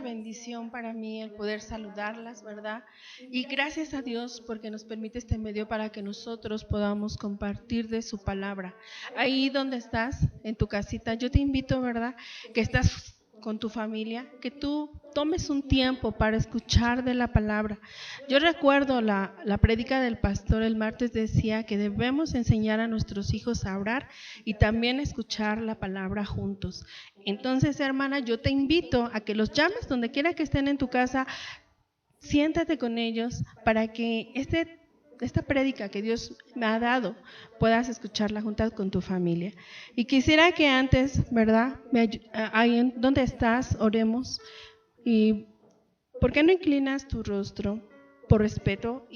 Bendición para mí el poder saludarlas, ¿verdad? Y gracias a Dios porque nos permite este medio para que nosotros podamos compartir de su palabra. Ahí donde estás, en tu casita, yo te invito, ¿verdad? Que estás con tu familia, que tú tomes un tiempo para escuchar de la palabra. Yo recuerdo la prédica del pastor el martes, decía que debemos enseñar a nuestros hijos a orar y también escuchar la palabra juntos. Entonces, hermana, yo te invito a que los llames donde quiera que estén en tu casa, siéntate con ellos para que esta prédica que Dios me ha dado puedas escucharla juntas con tu familia. Y quisiera que antes, ¿verdad? Ahí en donde estás, oremos. ¿Y por qué no inclinas tu rostro por respeto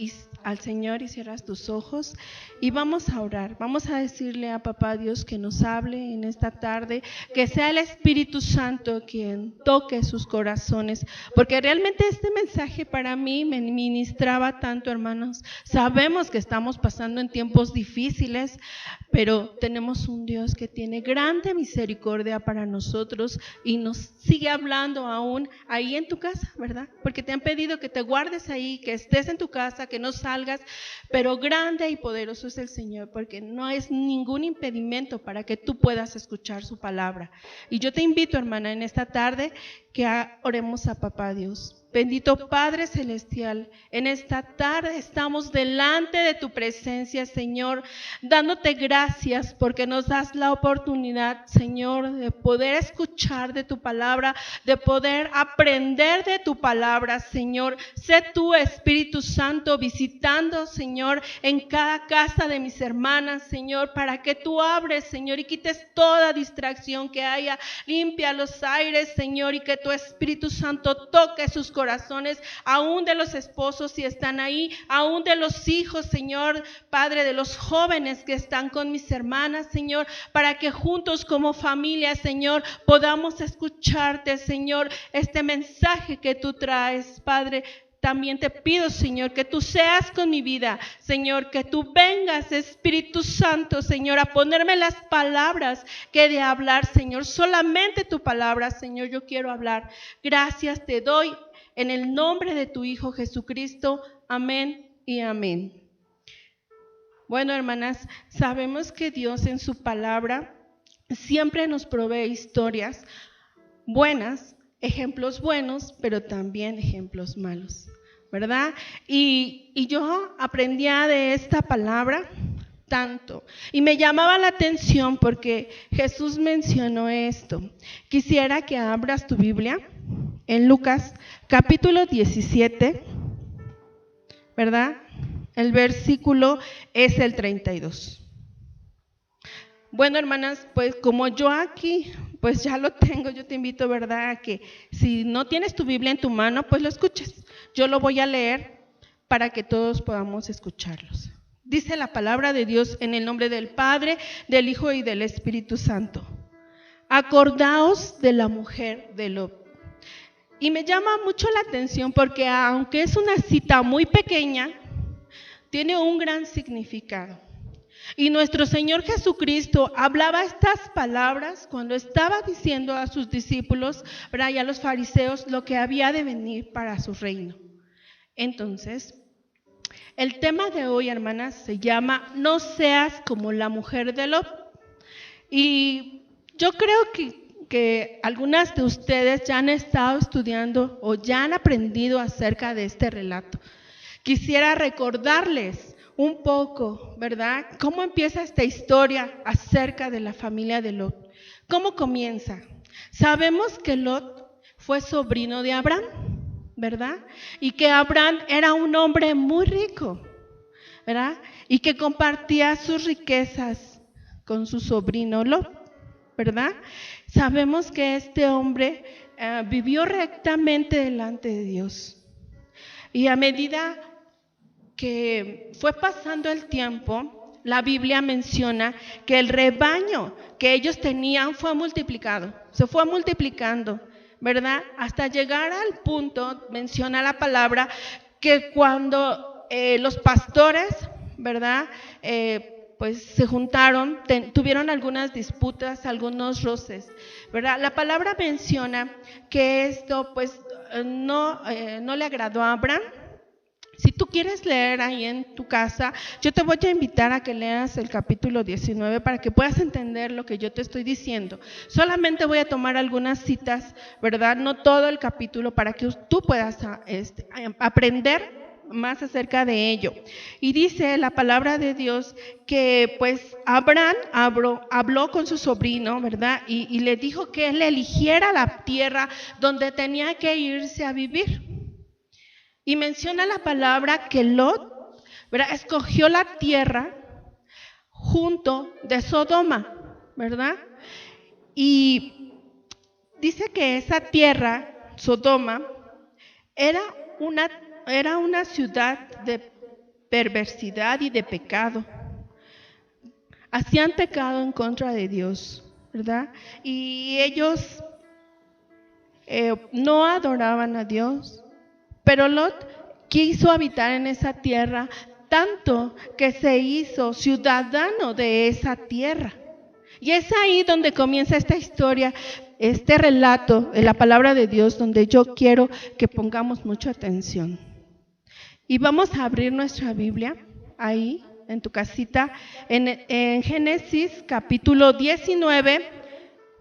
al Señor y cierras tus ojos? Y vamos a orar, vamos a decirle a Papá Dios que nos hable en esta tarde, que sea el Espíritu Santo quien toque sus corazones, porque realmente este mensaje para mí me ministraba tanto, hermanos. Sabemos que estamos pasando en tiempos difíciles, pero tenemos un Dios que tiene grande misericordia para nosotros y nos sigue hablando aún ahí en tu casa, ¿verdad? Porque te han pedido que te guardes ahí, que estés en tu casa, que no salgas, pero grande y poderoso es el Señor, porque no es ningún impedimento para que tú puedas escuchar su palabra. Y yo te invito, hermana, en esta tarde que oremos a Papá Dios. Bendito Padre Celestial, en esta tarde estamos delante de tu presencia, Señor, dándote gracias porque nos das la oportunidad, Señor, de poder escuchar de tu palabra, de poder aprender de tu palabra, Señor. Sé tú, Espíritu Santo, visitando, Señor, en cada casa de mis hermanas, Señor, para que tú abres, Señor, y quites toda distracción que haya, limpia los aires, Señor, y que tu Espíritu Santo toque sus corazones, aún de los esposos si están ahí, aún de los hijos, Señor, Padre, de los jóvenes que están con mis hermanas, Señor, para que juntos como familia, Señor, podamos escucharte, Señor, este mensaje que tú traes, Padre. También te pido, Señor, que tú seas con mi vida, Señor, que tú vengas, Espíritu Santo, Señor, a ponerme las palabras que he de hablar, Señor, solamente tu palabra, Señor, yo quiero hablar. Gracias te doy en el nombre de tu Hijo Jesucristo, amén y amén. Bueno, hermanas, sabemos que Dios en su palabra siempre nos provee historias buenas, ejemplos buenos, pero también ejemplos malos, ¿verdad? Y yo aprendía de esta palabra tanto, y me llamaba la atención porque Jesús mencionó esto. Quisiera que abras tu Biblia en Lucas capítulo 17, ¿verdad? El versículo es el 32. Bueno, hermanas, pues como yo aquí, pues ya lo tengo, yo te invito, ¿verdad?, a que si no tienes tu Biblia en tu mano, pues lo escuches. Yo lo voy a leer para que todos podamos escucharlos. Dice la palabra de Dios en el nombre del Padre, del Hijo y del Espíritu Santo. Acordaos de la mujer de Lot. Y me llama mucho la atención porque aunque es una cita muy pequeña, tiene un gran significado. Y nuestro Señor Jesucristo hablaba estas palabras cuando estaba diciendo a sus discípulos, y a los fariseos, lo que había de venir para su reino. Entonces, el tema de hoy, hermanas, se llama No seas como la mujer de Lot. Y yo creo que algunas de ustedes ya han estado estudiando o ya han aprendido acerca de este relato. Quisiera recordarles un poco, ¿verdad?, cómo empieza esta historia acerca de la familia de Lot. ¿Cómo comienza? Sabemos que Lot fue sobrino de Abraham, ¿verdad? Y que Abraham era un hombre muy rico, ¿verdad? Y que compartía sus riquezas con su sobrino Lot, ¿verdad? Sabemos que este hombre vivió rectamente delante de Dios. Y a medida que fue pasando el tiempo, la Biblia menciona que el rebaño que ellos tenían fue multiplicado, se fue multiplicando, ¿verdad? Hasta llegar al punto, menciona la palabra, que cuando los pastores, ¿verdad? Pues se juntaron, tuvieron algunas disputas, algunos roces, ¿verdad? La palabra menciona que esto pues no le agradó a Abraham. Si tú quieres leer ahí en tu casa, yo te voy a invitar a que leas el capítulo 19 para que puedas entender lo que yo te estoy diciendo. Solamente voy a tomar algunas citas, ¿verdad? No todo el capítulo, para que tú puedas aprender más acerca de ello. Y dice la palabra de Dios que pues Abraham habló con su sobrino, ¿verdad? Y le dijo que él eligiera la tierra donde tenía que irse a vivir. Y menciona la palabra que Lot, ¿verdad?, escogió la tierra junto de Sodoma, ¿verdad? Y dice que esa tierra, Sodoma, era una ciudad de perversidad y de pecado. Hacían pecado en contra de Dios, ¿verdad? Y ellos no adoraban a Dios. Pero Lot quiso habitar en esa tierra tanto que se hizo ciudadano de esa tierra. Y es ahí donde comienza esta historia, este relato de la palabra de Dios, donde yo quiero que pongamos mucha atención. Y vamos a abrir nuestra Biblia ahí en tu casita, en Génesis capítulo 19,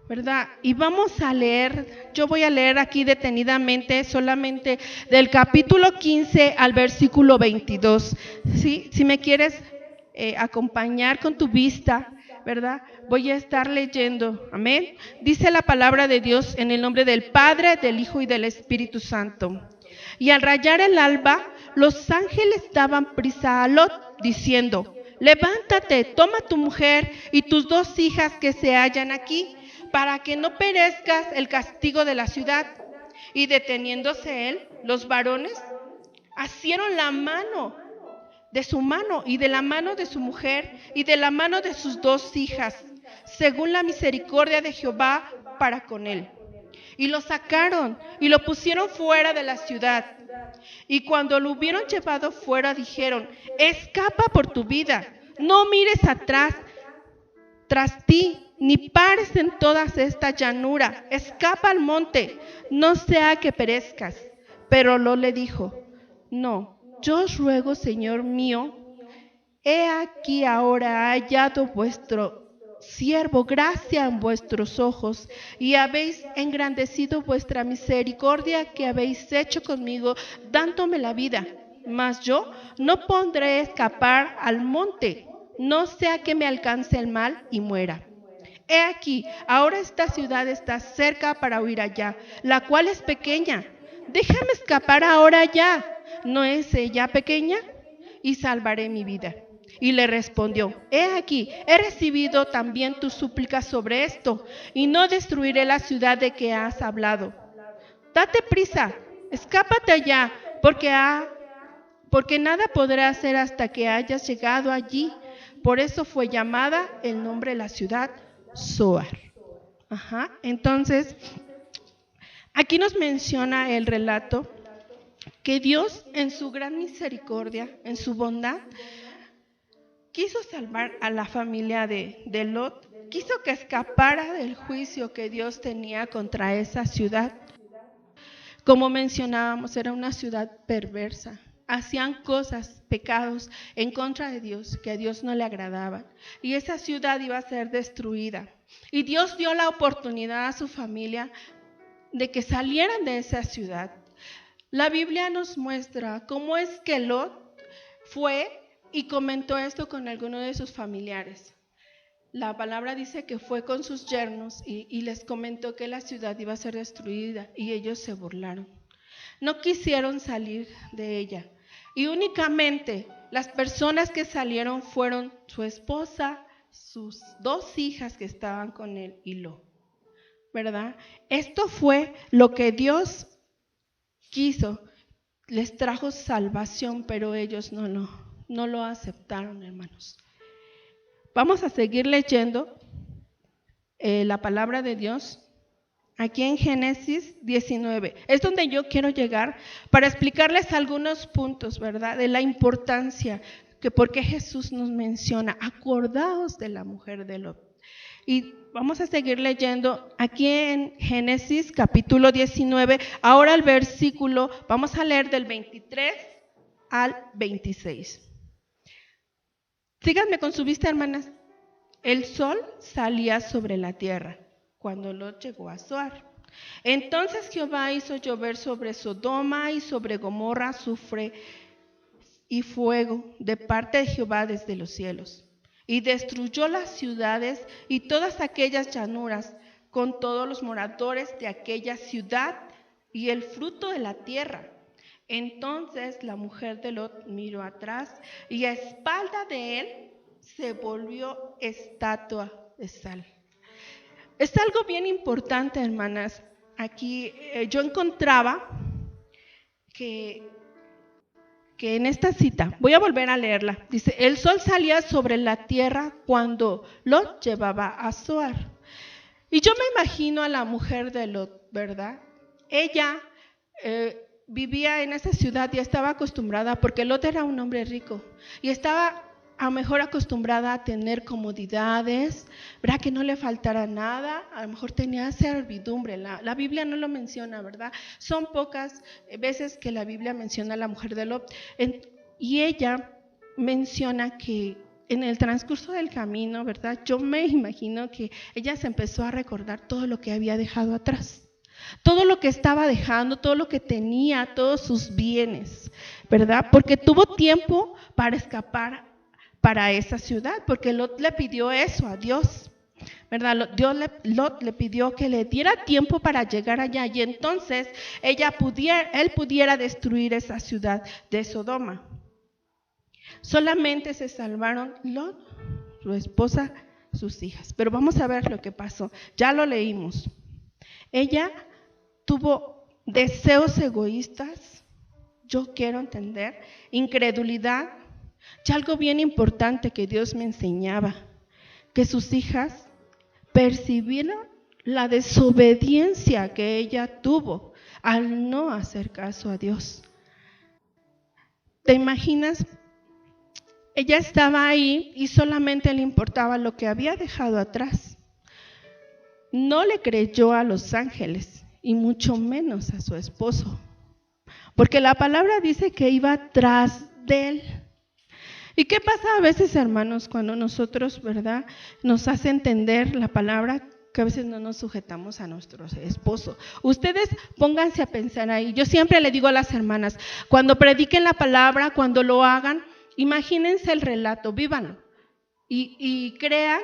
¿verdad? Y vamos a leer, yo voy a leer aquí detenidamente solamente del capítulo 15 al versículo 22. ¿Sí? Si me quieres acompañar con tu vista, ¿verdad? Voy a estar leyendo, amén. Dice la palabra de Dios en el nombre del Padre, del Hijo y del Espíritu Santo. Y al rayar el alba, los ángeles daban prisa a Lot, diciendo: levántate, toma tu mujer y tus 2 hijas que se hallan aquí, para que no perezcas el castigo de la ciudad. Y deteniéndose él, los varones asieron la mano de su mano y de la mano de su mujer y de la mano de sus 2 hijas, según la misericordia de Jehová para con él. Y lo sacaron y lo pusieron fuera de la ciudad. Y cuando lo hubieron llevado fuera, dijeron: escapa por tu vida, no mires atrás tras ti, ni pares en toda esta llanura, escapa al monte, no sea que perezcas. Pero Lot le dijo: no, yo os ruego, Señor mío, he aquí ahora ha hallado vuestro siervo gracia en vuestros ojos, y habéis engrandecido vuestra misericordia que habéis hecho conmigo, dándome la vida. Mas yo no pondré escapar al monte, no sea que me alcance el mal y muera. He aquí, ahora esta ciudad está cerca para huir allá, la cual es pequeña. Déjame escapar ahora ya, ¿no es ella pequeña? Y salvaré mi vida. Y le respondió: he aquí, he recibido también tu súplica sobre esto, y no destruiré la ciudad de que has hablado. Date prisa, escápate allá, porque nada podré hacer hasta que hayas llegado allí. Por eso fue llamada el nombre de la ciudad Zoar. Entonces, aquí nos menciona el relato que Dios, en su gran misericordia, en su bondad, quiso salvar a la familia de Lot, quiso que escapara del juicio que Dios tenía contra esa ciudad. Como mencionábamos, era una ciudad perversa. Hacían cosas, pecados en contra de Dios, que a Dios no le agradaban. Y esa ciudad iba a ser destruida. Y Dios dio la oportunidad a su familia de que salieran de esa ciudad. La Biblia nos muestra cómo es que Lot fue y comentó esto con alguno de sus familiares. La palabra dice que fue con sus yernos y les comentó que la ciudad iba a ser destruida, y ellos se burlaron. No quisieron salir de ella, y únicamente las personas que salieron fueron su esposa, sus 2 hijas que estaban con él y Lot, ¿verdad? Esto fue lo que Dios quiso. Les trajo salvación, pero ellos no lo aceptaron, hermanos. Vamos a seguir leyendo la palabra de Dios aquí en Génesis 19. Es donde yo quiero llegar para explicarles algunos puntos, ¿verdad? De la importancia que por qué Jesús nos menciona, acordaos de la mujer de Lot. Y vamos a seguir leyendo aquí en Génesis capítulo 19, ahora el versículo, vamos a leer del 23 al 26. Síganme con su vista, hermanas. El sol salía sobre la tierra cuando Lot llegó a Zoar. Entonces Jehová hizo llover sobre Sodoma y sobre Gomorra azufre y fuego de parte de Jehová desde los cielos. Y destruyó las ciudades y todas aquellas llanuras con todos los moradores de aquella ciudad y el fruto de la tierra. Entonces la mujer de Lot miró atrás y a espalda de él se volvió estatua de sal. Es algo bien importante, hermanas. Aquí yo encontraba que en esta cita, voy a volver a leerla, dice, el sol salía sobre la tierra cuando Lot llevaba a Zoar. Y yo me imagino a la mujer de Lot, ¿verdad? Ella vivía en esa ciudad y estaba acostumbrada, porque Lot era un hombre rico, y estaba a lo mejor acostumbrada a tener comodidades, ¿verdad? Que no le faltara nada, a lo mejor tenía servidumbre. La Biblia no lo menciona, ¿verdad? Son pocas veces que la Biblia menciona a la mujer de Lot. Y ella menciona que en el transcurso del camino, ¿verdad? Yo me imagino que ella se empezó a recordar todo lo que había dejado atrás. Todo lo que estaba dejando, todo lo que tenía, todos sus bienes, ¿verdad? Porque tuvo tiempo para escapar para esa ciudad, porque Lot le pidió eso a Dios, ¿verdad? Lot le pidió que le diera tiempo para llegar allá y entonces él pudiera destruir esa ciudad de Sodoma. Solamente se salvaron Lot, su esposa, sus hijas. Pero vamos a ver lo que pasó. Ya lo leímos. Ella tuvo deseos egoístas, yo quiero entender, incredulidad. Y algo bien importante que Dios me enseñaba, que sus hijas percibieron la desobediencia que ella tuvo al no hacer caso a Dios. ¿Te imaginas? Ella estaba ahí y solamente le importaba lo que había dejado atrás. No le creyó a los ángeles y mucho menos a su esposo, porque la palabra dice que iba tras de él. ¿Y qué pasa a veces, hermanos, cuando nosotros, ¿verdad?, nos hace entender la palabra, que a veces no nos sujetamos a nuestro esposo? Ustedes pónganse a pensar ahí. Yo siempre le digo a las hermanas, cuando prediquen la palabra, cuando lo hagan, imagínense el relato, vívanlo y crean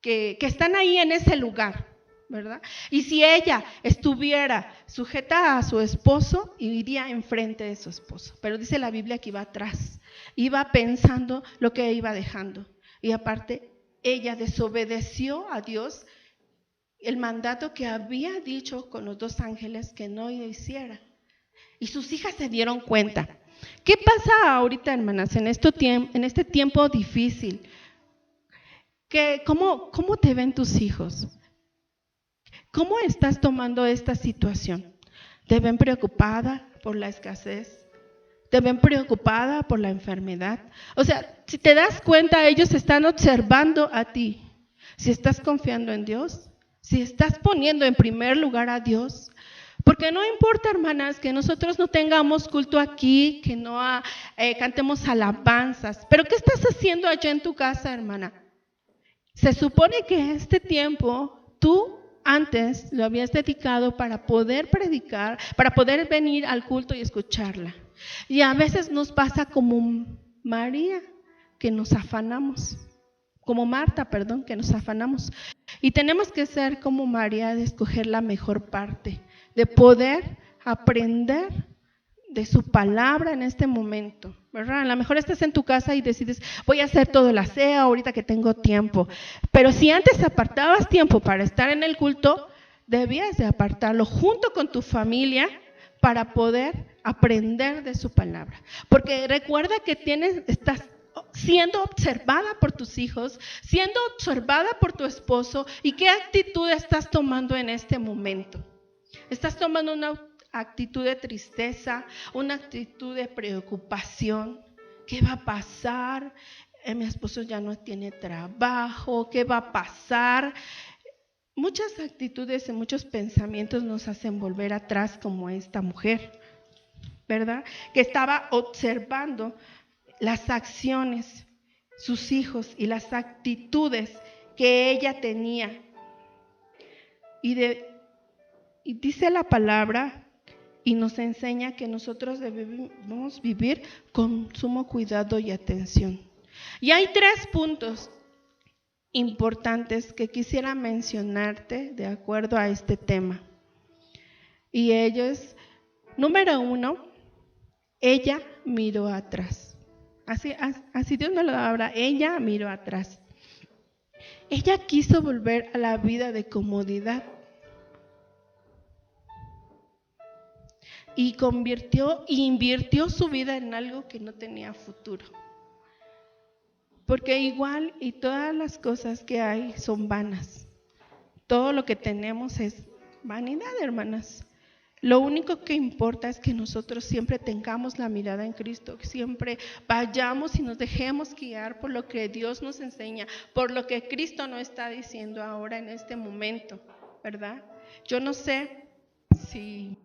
que están ahí en ese lugar, ¿verdad? Y si ella estuviera sujeta a su esposo, iría enfrente de su esposo. Pero dice la Biblia que iba atrás, iba pensando lo que iba dejando. Y aparte, ella desobedeció a Dios el mandato que había dicho con los dos ángeles que no hiciera. Y sus hijas se dieron cuenta. ¿Qué pasa ahorita, hermanas, en este tiempo difícil? ¿Cómo te ven tus hijos? ¿Cómo estás tomando esta situación? ¿Te ven preocupada por la escasez? ¿Te ven preocupada por la enfermedad? O sea, si te das cuenta, ellos están observando a ti. Si estás confiando en Dios, si estás poniendo en primer lugar a Dios. Porque no importa, hermanas, que nosotros no tengamos culto aquí, que no cantemos alabanzas. Pero ¿qué estás haciendo allá en tu casa, hermana? Se supone que este tiempo tú antes lo habías dedicado para poder predicar, para poder venir al culto y escucharla. Y a veces nos pasa como María, que nos afanamos, como Marta, que nos afanamos. Y tenemos que ser como María, de escoger la mejor parte, de poder aprender de su palabra en este momento, ¿verdad? A lo mejor estás en tu casa y decides, voy a hacer todo el aseo ahorita que tengo tiempo. Pero si antes apartabas tiempo para estar en el culto, debías de apartarlo junto con tu familia para poder aprender de su palabra. Porque recuerda que siendo observada por tus hijos, siendo observada por tu esposo? ¿Y qué actitud estás tomando en este momento? ¿Estás tomando una actitud de tristeza, una actitud de preocupación? ¿Qué va a pasar? Mi esposo ya no tiene trabajo. ¿Qué va a pasar? Muchas actitudes y muchos pensamientos nos hacen volver atrás, como esta mujer, ¿verdad? Que estaba observando las acciones, sus hijos y las actitudes que ella tenía. Y dice la palabra y nos enseña que nosotros debemos vivir con sumo cuidado y atención. Y hay 3 puntos importantes que quisiera mencionarte de acuerdo a este tema. Y ellos, número 1, ella miró atrás. Así Dios me lo habla, ella miró atrás. Ella quiso volver a la vida de comodidad y invirtió su vida en algo que no tenía futuro. Porque igual y todas las cosas que hay son vanas. Todo lo que tenemos es vanidad, hermanas. Lo único que importa es que nosotros siempre tengamos la mirada en Cristo, que siempre vayamos y nos dejemos guiar por lo que Dios nos enseña, por lo que Cristo nos está diciendo ahora en este momento, ¿verdad? Yo no sé si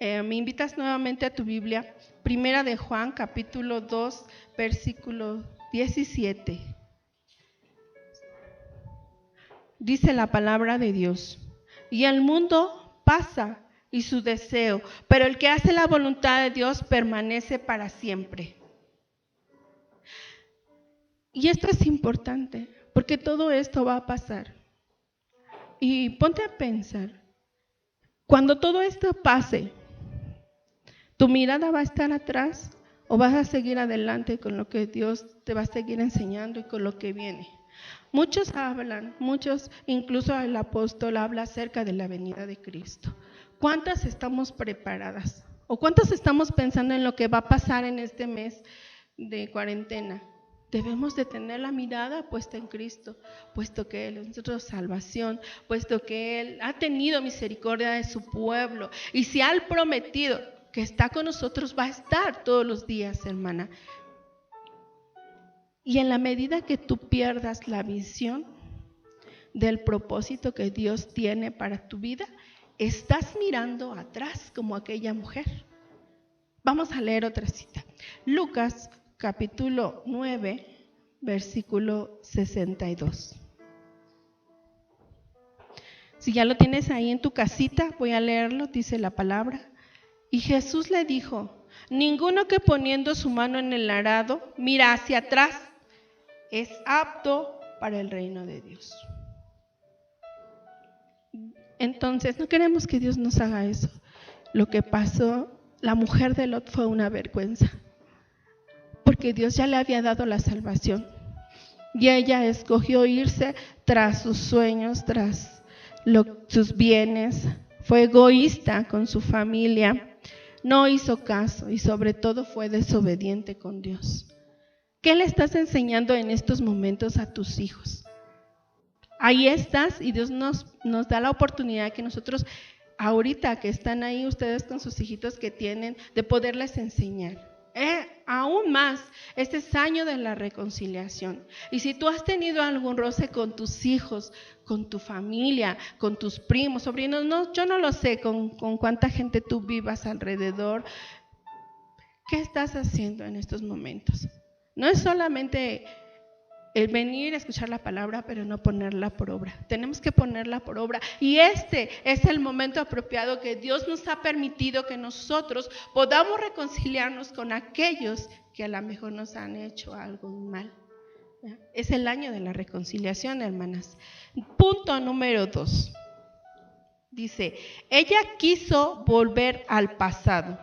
me invitas nuevamente a tu Biblia, Primera de Juan, capítulo 2, versículo 17. Dice la palabra de Dios: y el mundo pasa y su deseo, pero el que hace la voluntad de Dios permanece para siempre. Y esto es importante, porque todo esto va a pasar. Y ponte a pensar, cuando todo esto pase, ¿tu mirada va a estar atrás o vas a seguir adelante con lo que Dios te va a seguir enseñando y con lo que viene? Muchos hablan, incluso el apóstol habla acerca de la venida de Cristo. ¿Cuántas estamos preparadas? ¿O cuántas estamos pensando en lo que va a pasar en este mes de cuarentena? Debemos de tener la mirada puesta en Cristo, puesto que Él es nuestra salvación, puesto que Él ha tenido misericordia de su pueblo. Y si ha prometido que está con nosotros, va a estar todos los días, hermana. Y en la medida que tú pierdas la visión del propósito que Dios tiene para tu vida, estás mirando atrás como aquella mujer. Vamos a leer otra cita. Lucas capítulo 9, versículo 62. Si ya lo tienes ahí en tu casita, voy a leerlo, dice la palabra. Y Jesús le dijo: ninguno que poniendo su mano en el arado mira hacia atrás es apto para el reino de Dios. Entonces, no queremos que Dios nos haga eso. Lo que pasó, la mujer de Lot, fue una vergüenza, porque Dios ya le había dado la salvación y ella escogió irse tras sus sueños, tras sus bienes. Fue egoísta con su familia, no hizo caso y sobre todo fue desobediente con Dios. ¿Qué le estás enseñando en estos momentos a tus hijos? Ahí estás y Dios nos da la oportunidad que nosotros, ahorita que están ahí ustedes con sus hijitos que tienen, de poderles enseñar. Aún más, este es año de la reconciliación. Y si tú has tenido algún roce con tus hijos, con tu familia, con tus primos, sobrinos, no, yo no lo sé con cuánta gente tú vivas alrededor, ¿qué estás haciendo en estos momentos? No es solamente el venir a escuchar la palabra, pero no ponerla por obra. Tenemos que ponerla por obra. Y este es el momento apropiado que Dios nos ha permitido que nosotros podamos reconciliarnos con aquellos que a lo mejor nos han hecho algo mal. Es el año de la reconciliación, hermanas. Punto número 2. Dice, ella quiso volver al pasado.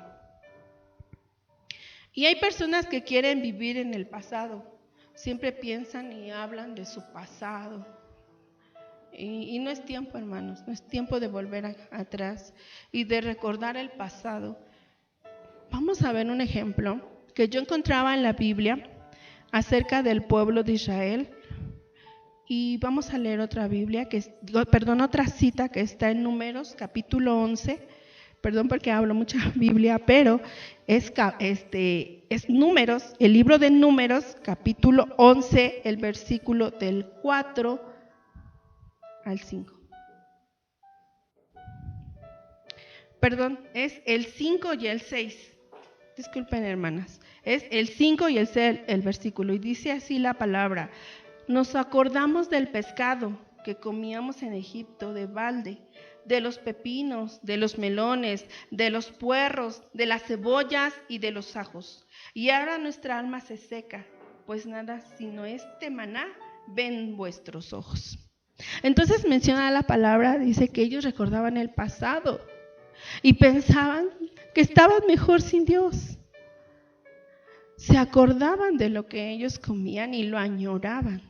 Y hay personas que quieren vivir en el pasado. Siempre piensan y hablan de su pasado. Y no es tiempo, hermanos, no es tiempo de volver atrás y de recordar el pasado. Vamos a ver un ejemplo que yo encontraba en la Biblia, acerca del pueblo de Israel. Y vamos a leer otra otra cita que está en Números, capítulo 11. Perdón porque hablo mucha Biblia, pero es Números, el libro de Números, capítulo 11, el versículo del 4 al 5. Perdón, es el 5 y el 6. Disculpen, hermanas. Es el 5 y el 6 el versículo. Y dice así la palabra: nos acordamos del pescado que comíamos en Egipto de balde, de los pepinos, de los melones, de los puerros, de las cebollas y de los ajos. Y ahora nuestra alma se seca, pues nada sino este maná ven vuestros ojos. Entonces menciona la palabra, dice que ellos recordaban el pasado y pensaban que estaban mejor sin Dios. Se acordaban de lo que ellos comían y lo añoraban.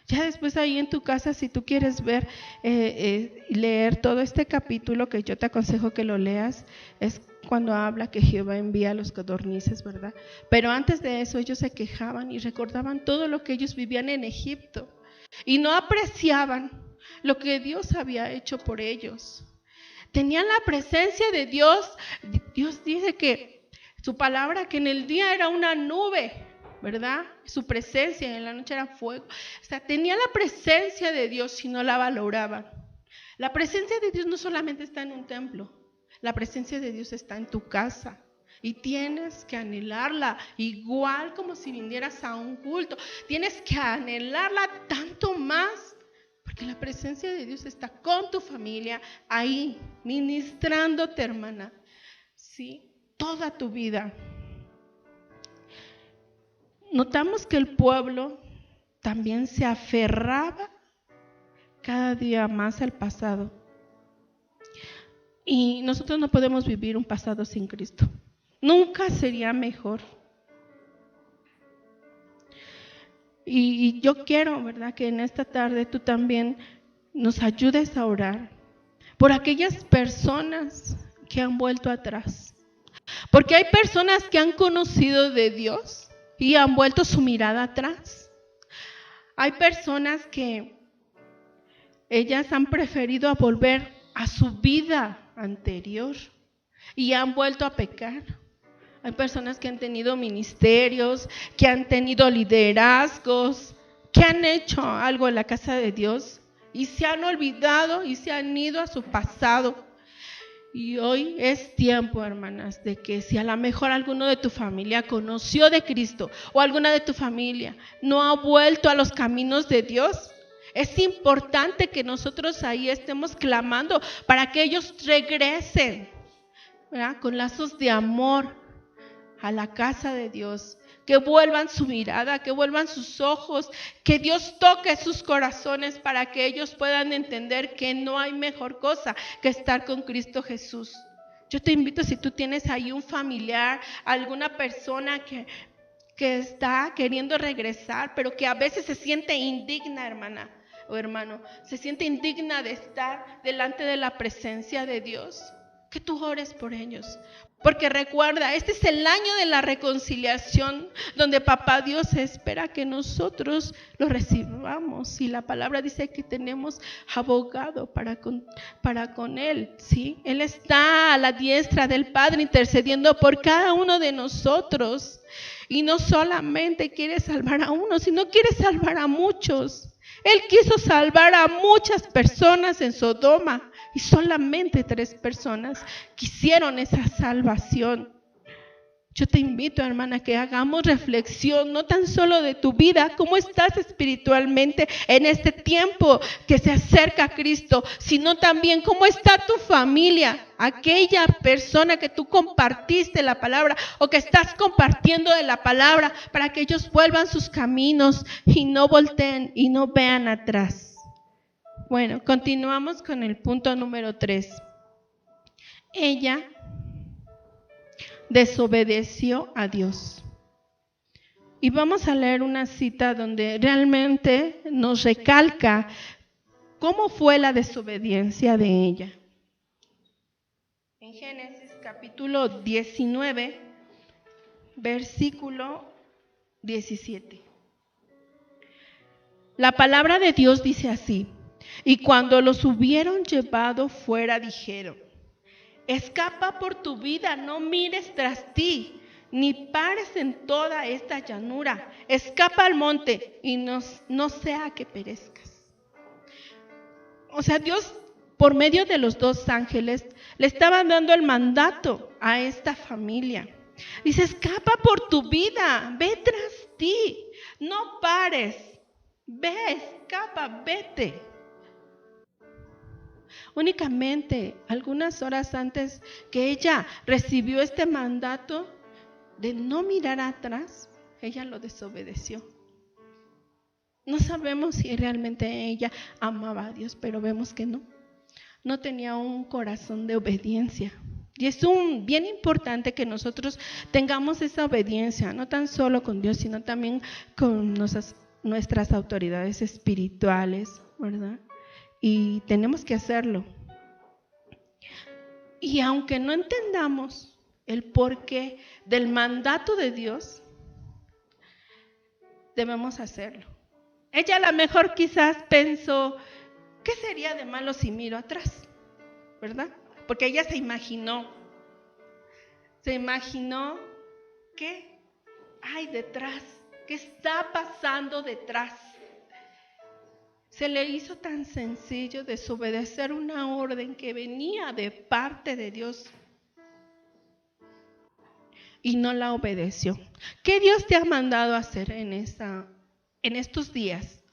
Ya después ahí en tu casa, si tú quieres ver, leer todo este capítulo, que yo te aconsejo que lo leas, es cuando habla que Jehová envía a los codornices, ¿verdad? Pero antes de eso ellos se quejaban y recordaban todo lo que ellos vivían en Egipto y no apreciaban lo que Dios había hecho por ellos. Tenían la presencia de Dios. Dios dice que su palabra, que en el día era una nube, ¿verdad? Su presencia, en la noche era fuego. O sea, tenía la presencia de Dios y no la valoraban. La presencia de Dios no solamente está en un templo, la presencia de Dios está en tu casa. Y tienes que anhelarla, igual como si vinieras a un culto. Tienes que anhelarla tanto más, porque la presencia de Dios está con tu familia, ahí, ministrándote, hermana, ¿sí? Toda tu vida. Notamos que el pueblo también se aferraba cada día más al pasado. Y nosotros no podemos vivir un pasado sin Cristo. Nunca sería mejor. Y yo quiero, ¿verdad?, que en esta tarde tú también nos ayudes a orar por aquellas personas que han vuelto atrás. Porque hay personas que han conocido de Dios y han vuelto su mirada atrás. Hay personas que ellas han preferido volver a su vida anterior y han vuelto a pecar. Hay personas que han tenido ministerios, que han tenido liderazgos, que han hecho algo en la casa de Dios y se han olvidado y se han ido a su pasado. Y hoy es tiempo, hermanas, de que si a lo mejor alguno de tu familia conoció de Cristo o alguna de tu familia no ha vuelto a los caminos de Dios, es importante que nosotros ahí estemos clamando para que ellos regresen, ¿verdad?, con lazos de amor a la casa de Dios, que vuelvan su mirada, que vuelvan sus ojos, que Dios toque sus corazones para que ellos puedan entender que no hay mejor cosa que estar con Cristo Jesús. Yo te invito, si tú tienes ahí un familiar, alguna persona que está queriendo regresar, pero que a veces se siente indigna, hermana o hermano, se siente indigna de estar delante de la presencia de Dios, que tú ores por ellos. Porque recuerda, este es el año de la reconciliación, donde Papá Dios espera que nosotros lo recibamos. Y la palabra dice que tenemos abogado para con Él, ¿sí? Él está a la diestra del Padre intercediendo por cada uno de nosotros. Y no solamente quiere salvar a uno, sino quiere salvar a muchos. Él quiso salvar a muchas personas en Sodoma y solamente 3 personas quisieron esa salvación. Yo te invito, hermana, que hagamos reflexión, no tan solo de tu vida, cómo estás espiritualmente en este tiempo que se acerca a Cristo, sino también cómo está tu familia, aquella persona que tú compartiste la palabra o que estás compartiendo de la palabra, para que ellos vuelvan sus caminos y no volteen y no vean atrás. Bueno, continuamos con el punto número 3. Ella desobedeció a Dios. Y vamos a leer una cita donde realmente nos recalca cómo fue la desobediencia de ella. En Génesis capítulo 19, versículo 17. La palabra de Dios dice así: y cuando los hubieron llevado fuera, dijeron: escapa por tu vida, no mires tras ti, ni pares en toda esta llanura. Escapa al monte y no sea que perezcas. O sea, Dios, por medio de los dos ángeles, le estaban dando el mandato a esta familia. Dice: escapa por tu vida, ve tras ti, no pares, ve, escapa, vete. Únicamente algunas horas antes que ella recibió este mandato de no mirar atrás, ella lo desobedeció. No sabemos si realmente ella amaba a Dios, pero vemos que no tenía un corazón de obediencia. Y es bien importante que nosotros tengamos esa obediencia, no tan solo con Dios, sino también con nuestras autoridades espirituales, ¿verdad? Y tenemos que hacerlo. Y aunque no entendamos el porqué del mandato de Dios, debemos hacerlo. Ella a lo mejor quizás pensó: ¿qué sería de malo si miro atrás? ¿Verdad? Porque ella se imaginó qué hay detrás, qué está pasando detrás. Se le hizo tan sencillo desobedecer una orden que venía de parte de Dios y no la obedeció. ¿Qué Dios te ha mandado a hacer en estos días?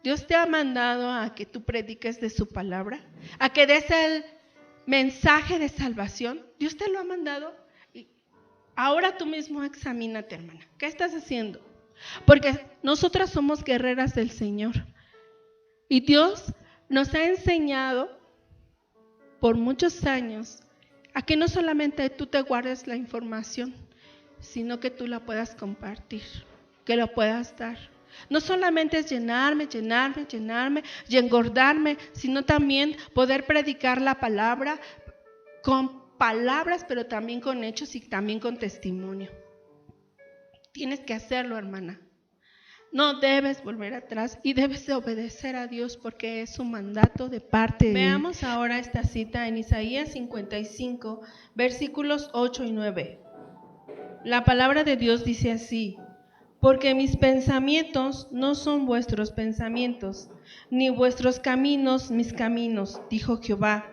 Dios te ha mandado a que tú prediques de su palabra, a que des el mensaje de salvación. Dios te lo ha mandado. Y ahora tú mismo examínate, hermana. ¿Qué estás haciendo? Porque nosotras somos guerreras del Señor. Y Dios nos ha enseñado por muchos años a que no solamente tú te guardes la información, sino que tú la puedas compartir, que lo puedas dar. No solamente es llenarme y engordarme, sino también poder predicar la palabra con palabras, pero también con hechos y también con testimonio. Tienes que hacerlo, hermana. No debes volver atrás y debes de obedecer a Dios porque es un mandato de parte de Él. Veamos ahora esta cita en Isaías 55, versículos 8 y 9. La palabra de Dios dice así: porque mis pensamientos no son vuestros pensamientos, ni vuestros caminos mis caminos, dijo Jehová.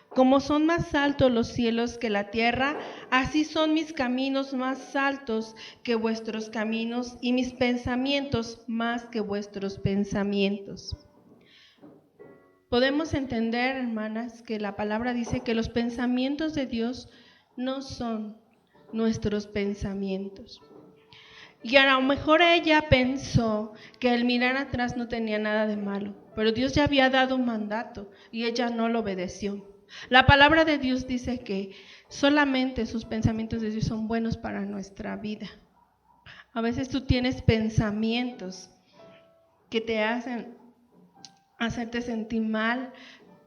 Como son más altos los cielos que la tierra, así son mis caminos más altos que vuestros caminos, y mis pensamientos más que vuestros pensamientos. Podemos entender, hermanas, que la palabra dice que los pensamientos de Dios no son nuestros pensamientos. Y a lo mejor ella pensó que el mirar atrás no tenía nada de malo, pero Dios ya había dado un mandato y ella no lo obedeció. La palabra de Dios dice que solamente sus pensamientos de Dios son buenos para nuestra vida. A veces tú tienes pensamientos que te hacen hacerte sentir mal,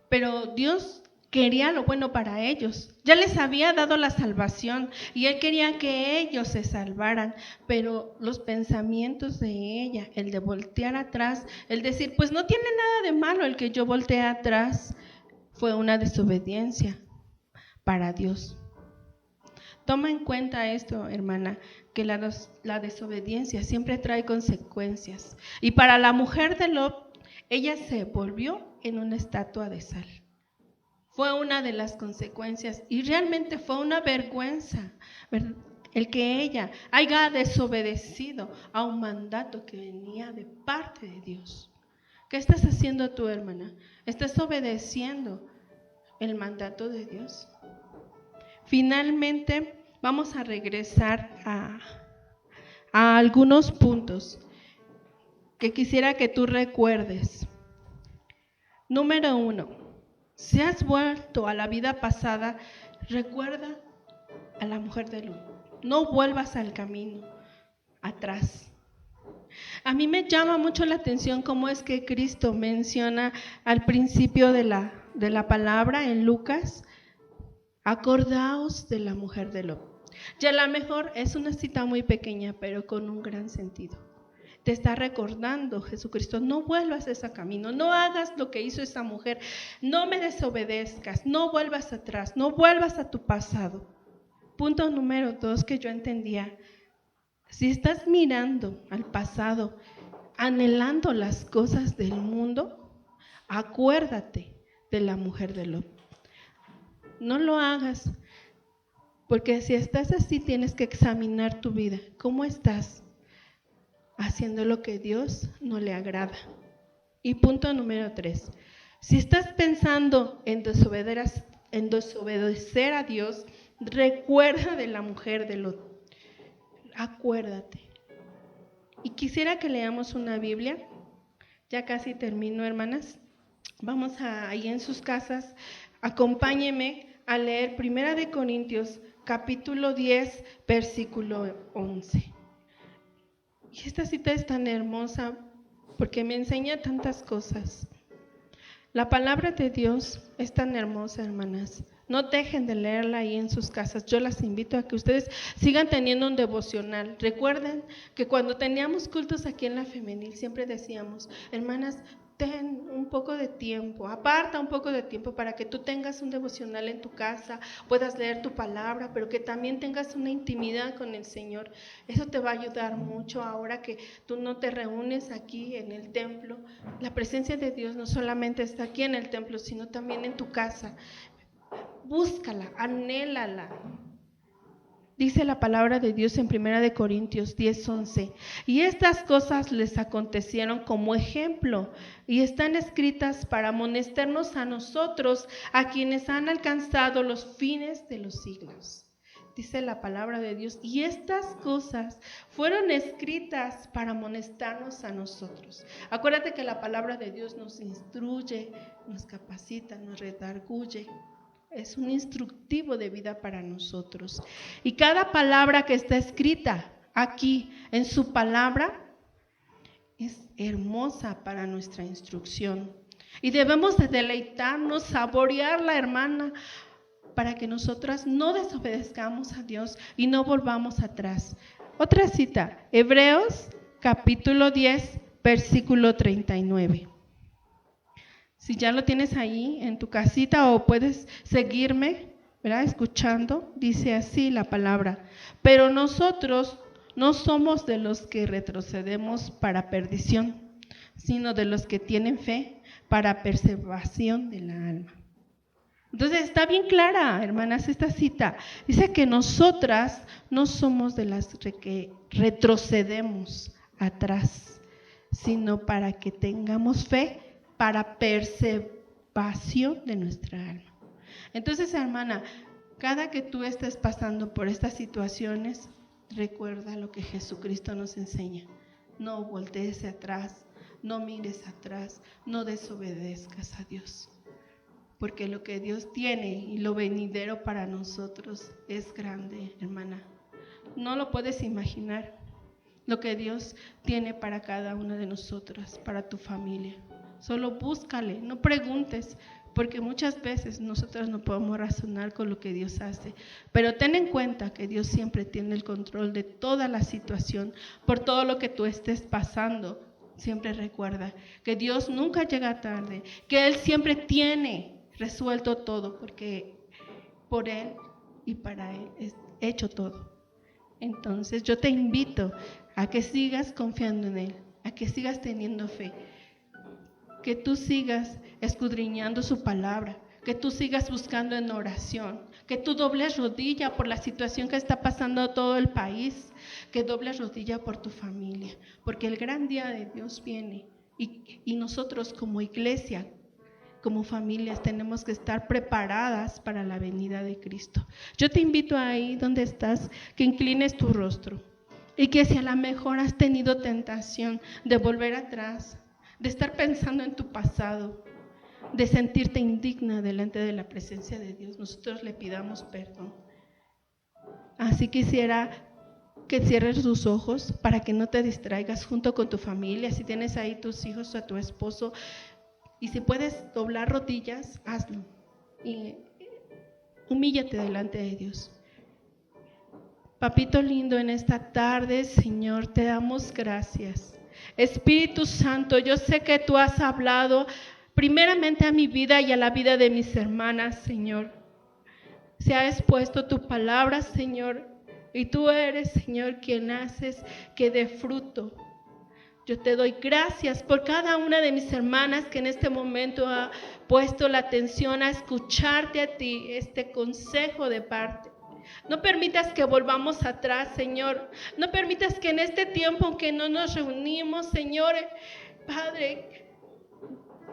pero Dios quería lo bueno para ellos. Ya les había dado la salvación y Él quería que ellos se salvaran, pero los pensamientos de ella, el de voltear atrás, el decir, pues no tiene nada de malo el que yo voltee atrás, fue una desobediencia para Dios. Toma en cuenta esto, hermana, que la desobediencia siempre trae consecuencias. Y para la mujer de Lot, ella se volvió en una estatua de sal. Fue una de las consecuencias y realmente fue una vergüenza, ¿verdad?, el que ella haya desobedecido a un mandato que venía de parte de Dios. ¿Qué estás haciendo tú, hermana? ¿Estás obedeciendo el mandato de Dios? Finalmente, vamos a regresar a algunos puntos que quisiera que tú recuerdes. Número 1, si has vuelto a la vida pasada, recuerda a la mujer de Lot. No vuelvas al camino atrás. A mí me llama mucho la atención cómo es que Cristo menciona al principio de la palabra en Lucas: acordaos de la mujer de Lot. Y a lo mejor es una cita muy pequeña, pero con un gran sentido. te está recordando Jesucristo, no vuelvas a ese camino, no hagas lo que hizo esa mujer, no me desobedezcas, no vuelvas atrás, no vuelvas a tu pasado. Punto número 2 que yo entendía, si estás mirando al pasado, anhelando las cosas del mundo, acuérdate de la mujer de Lot. No lo hagas, porque si estás así tienes que examinar tu vida. ¿Cómo estás haciendo lo que Dios no le agrada? Y punto número 3, si estás pensando en desobedecer a Dios, recuerda de la mujer de Lot. Acuérdate. Y quisiera que leamos una Biblia. Ya casi termino, hermanas. Vamos ahí en sus casas. Acompáñenme a leer 1 Corintios, capítulo 10, versículo 11. Y esta cita es tan hermosa porque me enseña tantas cosas. La palabra de Dios es tan hermosa, hermanas. No dejen de leerla ahí en sus casas. Yo las invito a que ustedes sigan teniendo un devocional. Recuerden que cuando teníamos cultos aquí en la femenil, siempre decíamos, hermanas, ten un poco de tiempo, aparta un poco de tiempo para que tú tengas un devocional en tu casa, puedas leer tu palabra, pero que también tengas una intimidad con el Señor. Eso te va a ayudar mucho ahora que tú no te reúnes aquí en el templo. La presencia de Dios no solamente está aquí en el templo, sino también en tu casa. Búscala, anhélala. Dice la palabra de Dios en 1 Corintios 10:11, y estas cosas les acontecieron como ejemplo y están escritas para amonestarnos a nosotros, a quienes han alcanzado los fines de los siglos. Dice la palabra de Dios, y estas cosas fueron escritas para amonestarnos a nosotros. Acuérdate que la palabra de Dios nos instruye, nos capacita, nos redarguye. Es un instructivo de vida para nosotros. Y cada palabra que está escrita aquí en su palabra es hermosa para nuestra instrucción. Y debemos de deleitarnos, saborearla, hermana, para que nosotras no desobedezcamos a Dios y no volvamos atrás. Otra cita, Hebreos capítulo 10, versículo 39. Si ya lo tienes ahí en tu casita o puedes seguirme, ¿verdad? Escuchando, dice así la palabra. Pero nosotros no somos de los que retrocedemos para perdición, sino de los que tienen fe para preservación de la alma. Entonces está bien clara, hermanas, esta cita. Dice que nosotras no somos de las que retrocedemos atrás, sino para que tengamos fe para preservación de nuestra alma. Entonces, hermana, cada que tú estés pasando por estas situaciones, recuerda lo que Jesucristo nos enseña. No voltees atrás, no mires atrás, no desobedezcas a Dios. Porque lo que Dios tiene y lo venidero para nosotros es grande, hermana. No lo puedes imaginar, lo que Dios tiene para cada una de nosotras, para tu familia. Solo búscale, no preguntes, porque muchas veces nosotros no podemos razonar con lo que Dios hace. Pero ten en cuenta que Dios siempre tiene el control de toda la situación, por todo lo que tú estés pasando. Siempre recuerda que Dios nunca llega tarde, que Él siempre tiene resuelto todo, porque por Él y para Él es hecho todo. Entonces yo te invito a que sigas confiando en Él, a que sigas teniendo fe, que tú sigas escudriñando su palabra, que tú sigas buscando en oración, que tú dobles rodilla por la situación que está pasando todo el país, que dobles rodilla por tu familia, porque el gran día de Dios viene y nosotros como iglesia, como familias, tenemos que estar preparadas para la venida de Cristo. Yo te invito ahí donde estás, que inclines tu rostro y que si a lo mejor has tenido tentación de volver atrás, de estar pensando en tu pasado, de sentirte indigna delante de la presencia de Dios, nosotros le pidamos perdón. Así quisiera que cierres tus ojos para que no te distraigas junto con tu familia. Si tienes ahí tus hijos o a tu esposo, y si puedes doblar rodillas, hazlo. Y humíllate delante de Dios. Papito lindo, en esta tarde, Señor, te damos gracias. Espíritu Santo, yo sé que tú has hablado primeramente a mi vida y a la vida de mis hermanas, Señor. Se ha expuesto tu palabra, Señor, y tú eres, Señor, quien haces que dé fruto. Yo te doy gracias por cada una de mis hermanas que en este momento ha puesto la atención a escucharte a ti, este consejo de parte. No permitas que volvamos atrás, Señor. No permitas que en este tiempo, aunque no nos reunimos, Señor, Padre,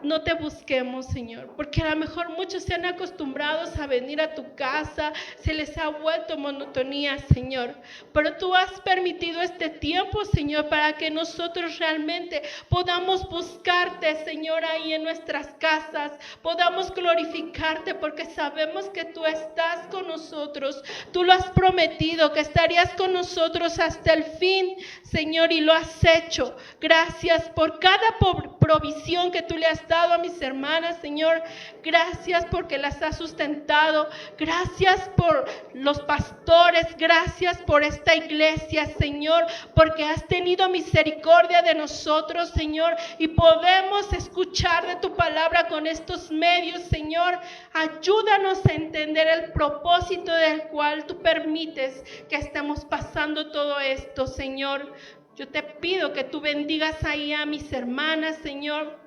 no te busquemos, Señor, porque a lo mejor muchos se han acostumbrado a venir a tu casa, se les ha vuelto monotonía, Señor, pero tú has permitido este tiempo, Señor, para que nosotros realmente podamos buscarte, Señor, ahí en nuestras casas, podamos glorificarte, porque sabemos que tú estás con nosotros, tú lo has prometido, que estarías con nosotros hasta el fin, Señor, y lo has hecho. Gracias por cada provisión que tú le has dado a mis hermanas, Señor. Gracias porque las has sustentado. Gracias por los pastores. Gracias por esta iglesia, Señor, porque has tenido misericordia de nosotros, Señor, y podemos escuchar de tu palabra con estos medios, Señor. Ayúdanos a entender el propósito del cual tú permites que estemos pasando todo esto, Señor. Yo te pido que tú bendigas ahí a mis hermanas, Señor.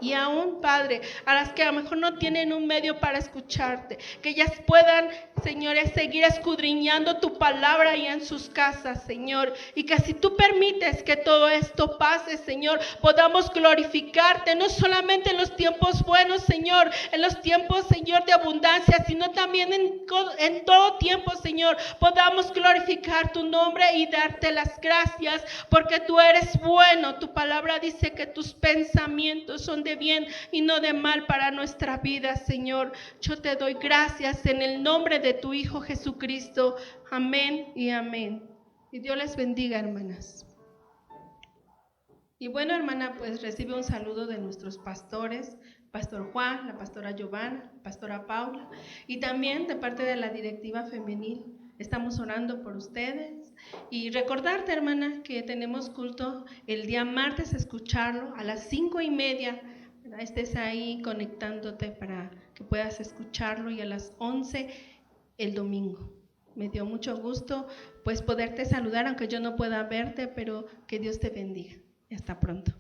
Y aún, Padre, a las que a lo mejor no tienen un medio para escucharte, que ellas puedan, señores, seguir escudriñando tu palabra ahí en sus casas, Señor. Y que si tú permites que todo esto pase, Señor, podamos glorificarte, no solamente en los tiempos buenos, Señor, en los tiempos, Señor, de abundancia, sino también en todo tiempo, Señor, podamos glorificar tu nombre y darte las gracias, porque tú eres bueno. Tu palabra dice que tus pensamientos son de bien y no de mal para nuestra vida, Señor. Yo te doy gracias en el nombre de tu Hijo Jesucristo. Amén y amén. Y Dios les bendiga, hermanas. Y bueno, hermana, pues recibe un saludo de nuestros pastores, Pastor Juan, la pastora Giovanna, pastora Paula, y también de parte de la directiva femenil. Estamos orando por ustedes y recordarte, hermana, que tenemos culto el día martes, escucharlo a las 5:30, ¿verdad? Estés ahí conectándote para que puedas escucharlo, y a las 11 el domingo. Me dio mucho gusto pues poderte saludar, aunque yo no pueda verte, pero que Dios te bendiga. Hasta pronto.